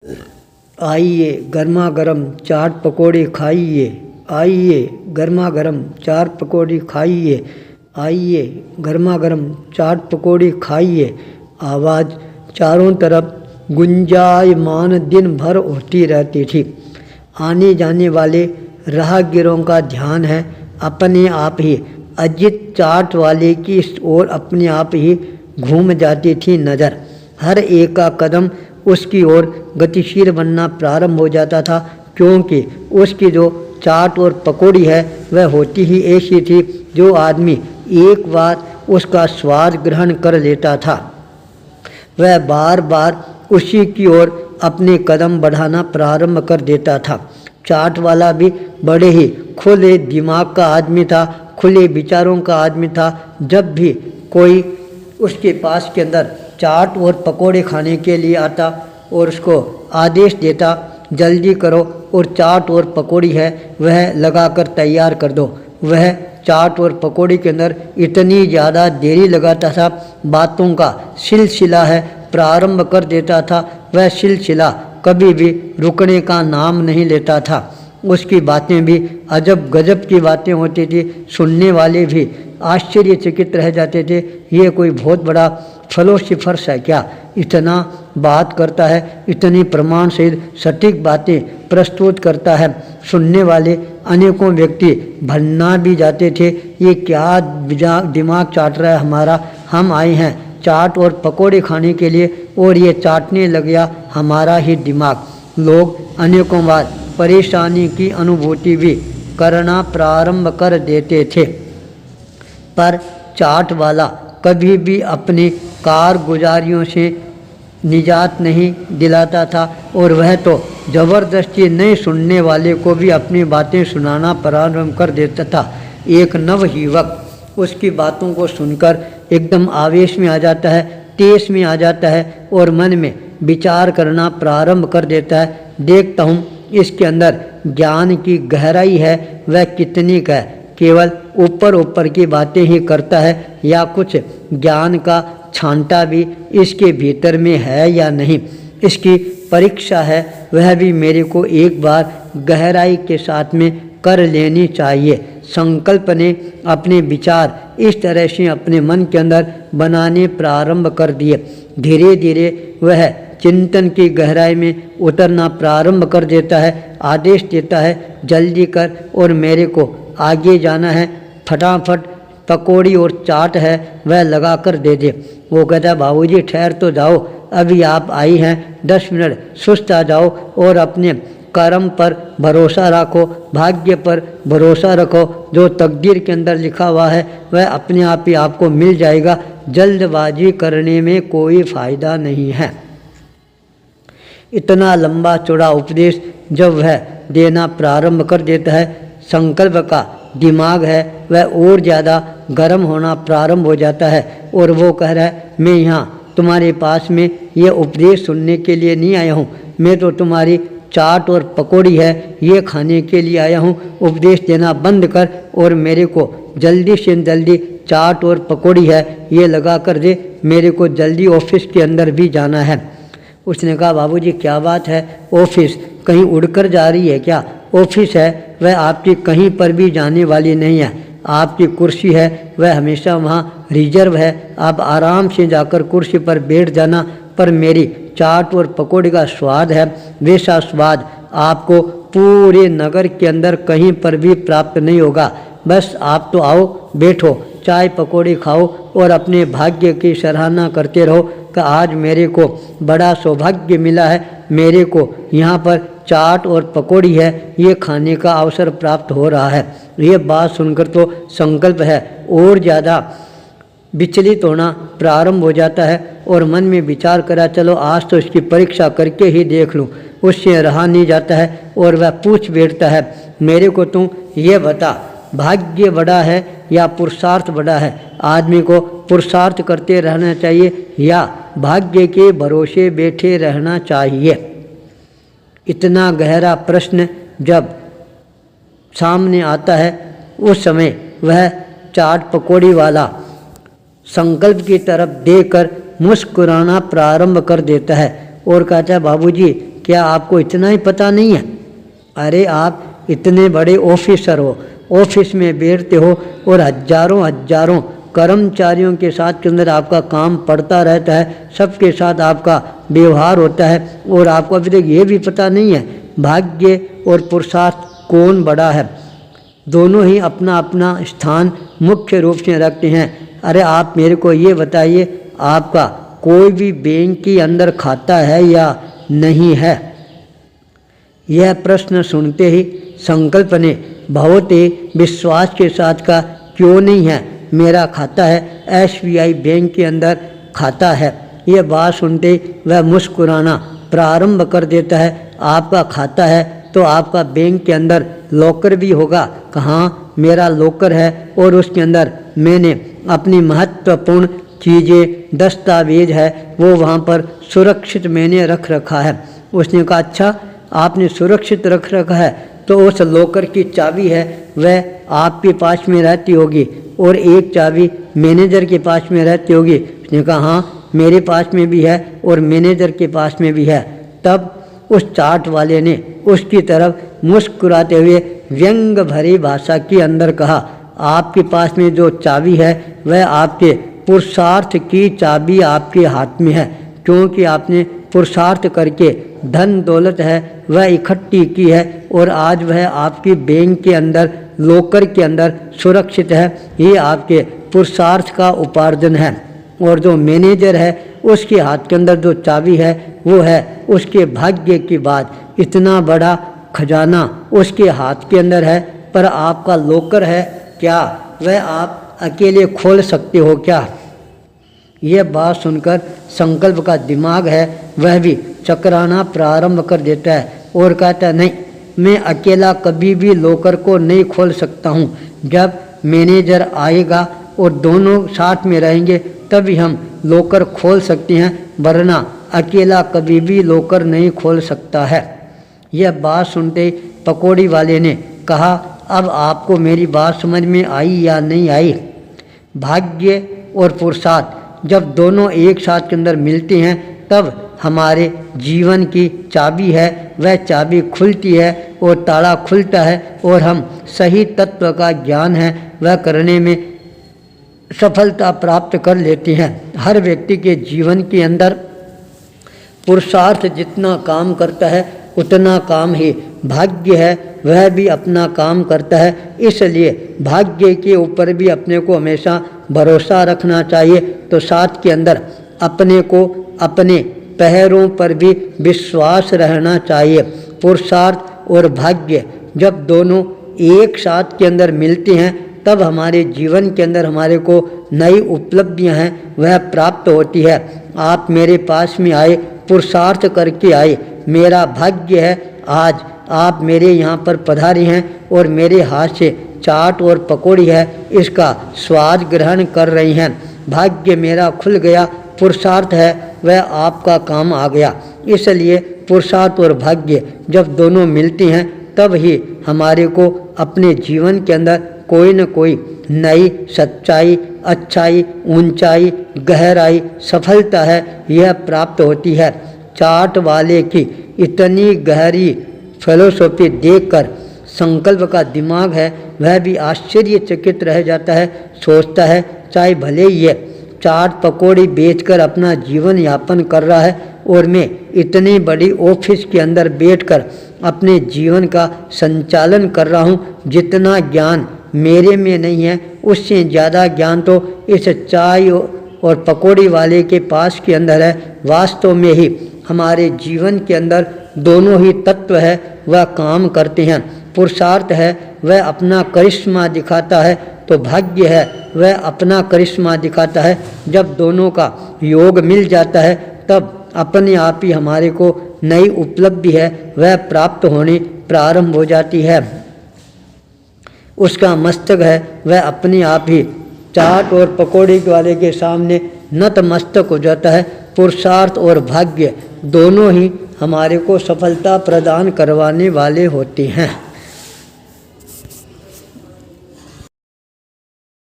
आइए गर्मा गर्म चाट पकौड़े खाइए, आइए गर्मा गर्म चाट पकौड़े खाइए, आइए गर्मा गर्म चाट पकौड़े खाइए। आवाज़ चारों तरफ गुंजायमान दिन भर होती रहती थी। आने जाने वाले राहगीरों का ध्यान है अपने आप ही अजित चाट वाले की ओर अपने आप ही घूम जाती थी नज़र। हर एक का कदम उसकी ओर गतिशील बनना प्रारंभ हो जाता था, क्योंकि उसकी जो चाट और पकौड़ी है वह होती ही ऐसी थी जो आदमी एक बार उसका स्वाद ग्रहण कर लेता था वह बार बार उसी की ओर अपने कदम बढ़ाना प्रारंभ कर देता था। चाट वाला भी बड़े ही खुले दिमाग का आदमी था, खुले विचारों का आदमी था। जब भी कोई उसके पास के अंदर चाट और पकोड़े खाने के लिए आता और उसको आदेश देता, जल्दी करो और चाट और पकोड़ी है वह लगाकर तैयार कर दो, वह चाट और पकोड़ी के अंदर इतनी ज़्यादा देरी लगाता था, बातों का सिलसिला है प्रारंभ कर देता था। वह सिलसिला कभी भी रुकने का नाम नहीं लेता था। उसकी बातें भी अजब गजब की बातें होती थी, सुनने वाले भी आश्चर्यचकित रह जाते थे। ये कोई बहुत बड़ा फिलोसोफर्स है क्या, इतना बात करता है, इतनी प्रमाण सहित सटीक बातें प्रस्तुत करता है। सुनने वाले अनेकों व्यक्ति भन्ना भी जाते थे, ये क्या दिमाग चाट रहा है हमारा, हम आए हैं चाट और पकोड़े खाने के लिए और ये चाटने लग गया हमारा ही दिमाग। लोग अनेकों बार परेशानी की अनुभूति भी करना प्रारंभ कर देते थे, पर चाट वाला कभी भी अपनी कारगुजारियों से निजात नहीं दिलाता था और वह तो ज़बरदस्ती नहीं सुनने वाले को भी अपनी बातें सुनाना प्रारंभ कर देता था। एक नवयुवक उसकी बातों को सुनकर एकदम आवेश में आ जाता है, तेज में आ जाता है और मन में विचार करना प्रारंभ कर देता है। देखता हूँ इसके अंदर ज्ञान की गहराई है वह कितनी का है, केवल ऊपर ऊपर की बातें ही करता है या कुछ ज्ञान का छांटा भी इसके भीतर में है या नहीं, इसकी परीक्षा है वह भी मेरे को एक बार गहराई के साथ में कर लेनी चाहिए। संकल्प ने अपने विचार इस तरह से अपने मन के अंदर बनाने प्रारंभ कर दिए। धीरे धीरे वह चिंतन की गहराई में उतरना प्रारंभ कर देता है, आदेश देता है जल्दी कर और मेरे को आगे जाना है, फटाफट पकौड़ी और चाट है वह लगा कर दे दे। वो कहता बाबूजी ठहर तो जाओ, अभी आप आई हैं 10 मिनट सुस्त आ जाओ और अपने कर्म पर भरोसा रखो, भाग्य पर भरोसा रखो, जो तकदीर के अंदर लिखा हुआ है वह अपने आप ही आपको मिल जाएगा, जल्दबाजी करने में कोई फ़ायदा नहीं है। इतना लंबा चौड़ा उपदेश जब वह देना प्रारंभ कर देता है, संकल्प का दिमाग है वह और ज़्यादा गर्म होना प्रारंभ हो जाता है और वो कह रहा है मैं यहाँ तुम्हारे पास में ये उपदेश सुनने के लिए नहीं आया हूँ, मैं तो तुम्हारी चाट और पकौड़ी है ये खाने के लिए आया हूँ, उपदेश देना बंद कर और मेरे को जल्दी से जल्दी चाट और पकौड़ी है ये लगा कर दे, मेरे को जल्दी ऑफिस के अंदर भी जाना है। उसने कहा बाबूजी क्या बात है, ऑफिस कहीं उड़कर जा रही है क्या? ऑफिस है वह आपकी कहीं पर भी जाने वाली नहीं है, आपकी कुर्सी है वह हमेशा वहाँ रिजर्व है, आप आराम से जाकर कुर्सी पर बैठ जाना, पर मेरी चाट और पकौड़ी का स्वाद है वैसा स्वाद आपको पूरे नगर के अंदर कहीं पर भी प्राप्त नहीं होगा। बस आप तो आओ, बैठो, चाय पकौड़ी खाओ और अपने भाग्य की सराहना करते रहो कि आज मेरे को बड़ा सौभाग्य मिला है, मेरे को यहाँ पर चाट और पकौड़ी है ये खाने का अवसर प्राप्त हो रहा है। ये बात सुनकर तो संकल्प है और ज़्यादा विचलित होना प्रारंभ हो जाता है और मन में विचार करा चलो आज तो इसकी परीक्षा करके ही देख लूँ, उससे रहा नहीं जाता है और वह पूछ बैठता है मेरे को तू ये बता भाग्य बड़ा है या पुरुषार्थ बड़ा है? आदमी को पुरुषार्थ करते रहना चाहिए या भाग्य के भरोसे बैठे रहना चाहिए? इतना गहरा प्रश्न जब सामने आता है उस समय वह चाट पकौड़ी वाला संकल्प की तरफ देखकर मुस्कुराना प्रारंभ कर देता है और कहता है बाबूजी क्या आपको इतना ही पता नहीं है? अरे आप इतने बड़े ऑफिसर हो, ऑफिस में बैठते हो और हजारों हजारों कर्मचारियों के साथ के अंदर आपका काम पड़ता रहता है, सबके साथ आपका व्यवहार होता है और आपको अभी तक ये भी पता नहीं है भाग्य और पुरुषार्थ कौन बड़ा है। दोनों ही अपना अपना स्थान मुख्य रूप से रखते हैं। अरे आप मेरे को ये बताइए, आपका कोई भी बैंक के अंदर खाता है या नहीं है? यह प्रश्न सुनते ही संकल्प ने बहुत ही विश्वास के साथ कहा, क्यों नहीं है, मेरा खाता है, SBI बैंक के अंदर खाता है। यह बात सुनते वह मुस्कुराना प्रारंभ कर देता है। आपका खाता है तो आपका बैंक के अंदर लॉकर भी होगा। कहाँ? मेरा लॉकर है और उसके अंदर मैंने अपनी महत्वपूर्ण चीज़ें, दस्तावेज है वो वहाँ पर सुरक्षित मैंने रख रखा है। उसने कहा, अच्छा आपने सुरक्षित रख रखा है तो उस लॉकर की चाबी है वह आपके पास में रहती होगी और एक चाबी मैनेजर के पास में रहती होगी। उसने कहा, हाँ मेरे पास में भी है और मैनेजर के पास में भी है। तब उस चाट वाले ने उसकी तरफ मुस्कुराते हुए व्यंग भरी भाषा के अंदर कहा, आपके पास में जो चाबी है वह आपके पुरुषार्थ की चाबी आपके हाथ में है, क्योंकि आपने पुरुषार्थ करके धन दौलत है वह इकट्ठी की है और आज वह आपकी बैंक के अंदर लॉकर के अंदर सुरक्षित है। ये आपके पुरुषार्थ का उपार्जन है। और जो मैनेजर है उसके हाथ के अंदर जो चाबी है वो है उसके भाग्य की बात। इतना बड़ा खजाना उसके हाथ के अंदर है, पर आपका लॉकर है क्या वह आप अकेले खोल सकते हो क्या? यह बात सुनकर संकल्प का दिमाग है वह भी चकराना प्रारंभ कर देता है और कहता है, नहीं मैं अकेला कभी भी लॉकर को नहीं खोल सकता हूँ। जब मैनेजर आएगा और दोनों साथ में रहेंगे तभी हम लॉकर खोल सकते हैं, वरना अकेला कभी भी लॉकर नहीं खोल सकता है। यह बात सुनते पकौड़ी वाले ने कहा, अब आपको मेरी बात समझ में आई या नहीं आई? भाग्य और पुरुषार्थ जब दोनों एक साथ के अंदर मिलते हैं तब हमारे जीवन की चाबी है वह चाबी खुलती है और ताला खुलता है और हम सही तत्व का ज्ञान है वह करने में सफलता प्राप्त कर लेते हैं। हर व्यक्ति के जीवन के अंदर पुरुषार्थ जितना काम करता है उतना काम ही भाग्य है वह भी अपना काम करता है। इसलिए भाग्य के ऊपर भी अपने को हमेशा भरोसा रखना चाहिए, तो साथ के अंदर अपने को अपने पैरों पर भी विश्वास रहना चाहिए। पुरुषार्थ और भाग्य जब दोनों एक साथ के अंदर मिलते हैं तब हमारे जीवन के अंदर हमारे को नई उपलब्धियां हैं वह प्राप्त होती है। आप मेरे पास में आए, पुरुषार्थ करके आए, मेरा भाग्य है आज आप मेरे यहाँ पर पधारे हैं और मेरे हाथ से चाट और पकौड़ी है इसका स्वाद ग्रहण कर रही हैं। भाग्य मेरा खुल गया, पुरुषार्थ है वह आपका काम आ गया। इसलिए पुरुषार्थ और भाग्य जब दोनों मिलते हैं तब ही हमारे को अपने जीवन के अंदर कोई न कोई नई सच्चाई, अच्छाई, ऊंचाई, गहराई, सफलता है यह प्राप्त होती है। चाट वाले की इतनी गहरी फिलोसॉफी देखकर संकल्प का दिमाग है वह भी आश्चर्यचकित रह जाता है। सोचता है चाहे भले ही ये चाट पकौड़ी बेचकर अपना जीवन यापन कर रहा है और मैं इतनी बड़ी ऑफिस के अंदर बैठकर अपने जीवन का संचालन कर रहा हूँ, जितना ज्ञान मेरे में नहीं है उससे ज़्यादा ज्ञान तो इस चाय और पकौड़ी वाले के पास के अंदर है। वास्तव में ही हमारे जीवन के अंदर दोनों ही तत्व है वह काम करते हैं। पुरुषार्थ है वह अपना करिश्मा दिखाता है तो भाग्य है वह अपना करिश्मा दिखाता है। जब दोनों का योग मिल जाता है तब अपने आप ही हमारे को नई उपलब्धि है वह प्राप्त होनी प्रारंभ हो जाती है। उसका मस्तक है वह अपने आप ही चाट और पकौड़ी वाले के सामने नतमस्तक हो जाता है। पुरुषार्थ और भाग्य दोनों ही हमारे को सफलता प्रदान करवाने वाले होते हैं।